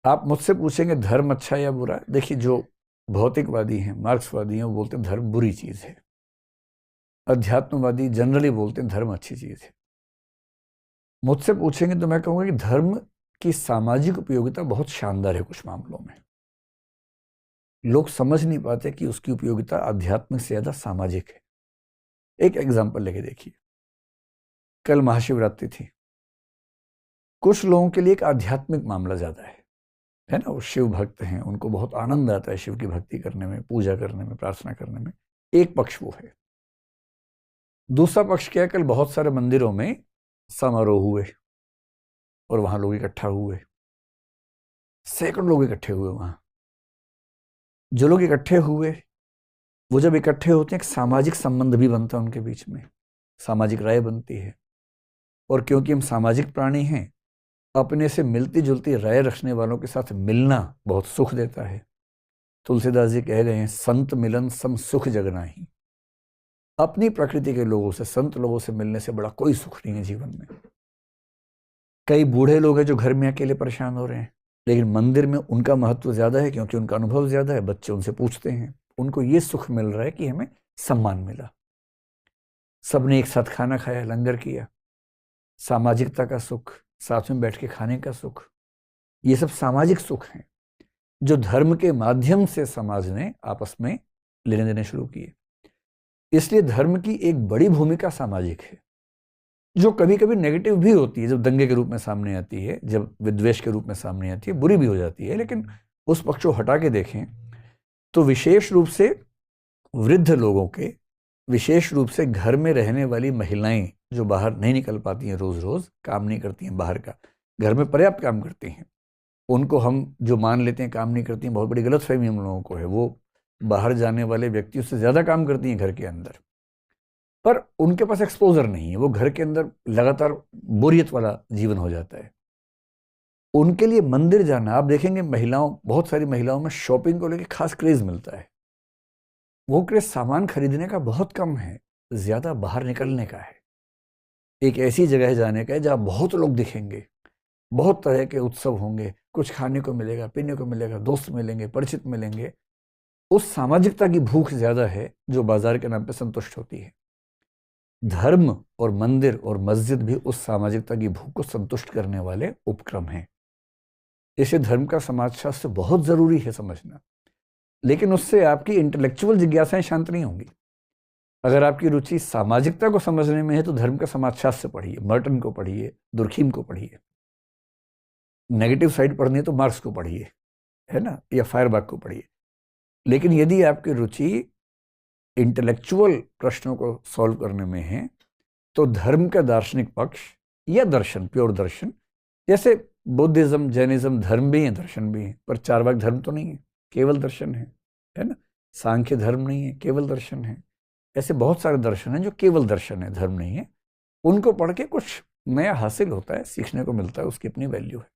आप मुझसे पूछेंगे धर्म अच्छा या बुरा, देखिए जो भौतिकवादी हैं, मार्क्सवादी हैं, वो बोलते हैं धर्म बुरी चीज है। अध्यात्मवादी जनरली बोलते हैं धर्म अच्छी चीज है। मुझसे पूछेंगे तो मैं कहूँगा कि धर्म की सामाजिक उपयोगिता बहुत शानदार है। कुछ मामलों में लोग समझ नहीं पाते कि उसकी उपयोगिता आध्यात्मिक से ज्यादा सामाजिक है। एक एग्जाम्पल लेके देखिए, कल महाशिवरात्रि थी। कुछ लोगों के लिए एक आध्यात्मिक मामला ज्यादा है ना, वो शिव भक्त हैं, उनको बहुत आनंद आता है शिव की भक्ति करने में, पूजा करने में, प्रार्थना करने में। एक पक्ष वो है। दूसरा पक्ष क्या है, कल बहुत सारे मंदिरों में समारोह हुए और वहां लोग इकट्ठा हुए, सैकड़ों लोग इकट्ठे हुए वहां। जो लोग इकट्ठे हुए, वो जब इकट्ठे होते हैं एक सामाजिक संबंध भी बनता है उनके बीच में, सामाजिक राय बनती है। और क्योंकि हम सामाजिक प्राणी हैं, अपने से मिलती जुलती राय रखने वालों के साथ मिलना बहुत सुख देता है। तुलसीदास जी कह गए हैं, संत मिलन सम सुख जग नाही। अपनी प्रकृति के लोगों से, संत लोगों से मिलने से बड़ा कोई सुख नहीं है जीवन में। कई बूढ़े लोग हैं जो घर में अकेले परेशान हो रहे हैं, लेकिन मंदिर में उनका महत्व ज्यादा है क्योंकि उनका अनुभव ज्यादा है। बच्चे उनसे पूछते हैं, उनको ये सुख मिल रहा है कि हमें सम्मान मिला, सबने एक साथ खाना खाया, लंगर किया, सामाजिकता का सुख, साथ में बैठ के खाने का सुख। ये सब सामाजिक सुख हैं जो धर्म के माध्यम से समाज ने आपस में लेने देने शुरू किए। इसलिए धर्म की एक बड़ी भूमिका सामाजिक है, जो कभी कभी नेगेटिव भी होती है, जब दंगे के रूप में सामने आती है, जब विद्वेष के रूप में सामने आती है, बुरी भी हो जाती है। लेकिन उस पक्ष को हटा के देखें तो विशेष रूप से वृद्ध लोगों के, विशेष रूप से घर में रहने वाली महिलाएं जो बाहर नहीं निकल पाती हैं, रोज रोज काम नहीं करती हैं बाहर का, घर में पर्याप्त काम करती हैं, उनको हम जो मान लेते हैं काम नहीं करती हैं, बहुत बड़ी गलतफहमी हम लोगों को है। वो बाहर जाने वाले व्यक्तियों से ज्यादा काम करती हैं घर के अंदर, पर उनके पास एक्सपोजर नहीं है, वो घर के अंदर लगातार बोरियत वाला जीवन हो जाता है। उनके लिए मंदिर जाना, आप देखेंगे महिलाओं, बहुत सारी महिलाओं में शॉपिंग को लेकर खास क्रेज मिलता है। वो क्रेज सामान खरीदने का बहुत कम है, ज्यादा बाहर निकलने का है, एक ऐसी जगह जाने का है जहां बहुत लोग दिखेंगे, बहुत तरह के उत्सव होंगे, कुछ खाने को मिलेगा, पीने को मिलेगा, दोस्त मिलेंगे, परिचित मिलेंगे। उस सामाजिकता की भूख ज्यादा है जो बाजार के नाम पे संतुष्ट होती है। धर्म और मंदिर और मस्जिद भी उस सामाजिकता की भूख को संतुष्ट करने वाले उपक्रम हैं। इसे धर्म का समाजशास्त्र बहुत जरूरी है समझना, लेकिन उससे आपकी इंटेलेक्चुअल जिज्ञासाएं शांत नहीं होंगी। अगर आपकी रुचि सामाजिकता को समझने में है तो धर्म का समाजशास्त्र पढ़िए, मर्टन को पढ़िए, दुर्खीम को पढ़िए। नेगेटिव साइड पढ़नी है तो मार्क्स को पढ़िए, है ना, या फायरबाग को पढ़िए। लेकिन यदि आपकी रुचि इंटेलेक्चुअल प्रश्नों को सॉल्व करने में है तो धर्म का दार्शनिक पक्ष या दर्शन, प्योर दर्शन, जैसे बुद्धिज्म, जैनिज्म धर्म भी है, दर्शन भी है, पर चार्वाक धर्म तो नहीं है, केवल दर्शन है ना। सांख्य धर्म नहीं है, केवल दर्शन है। ऐसे बहुत सारे दर्शन हैं जो केवल दर्शन है, धर्म नहीं है। उनको पढ़ के कुछ नया हासिल होता है, सीखने को मिलता है, उसकी अपनी वैल्यू है।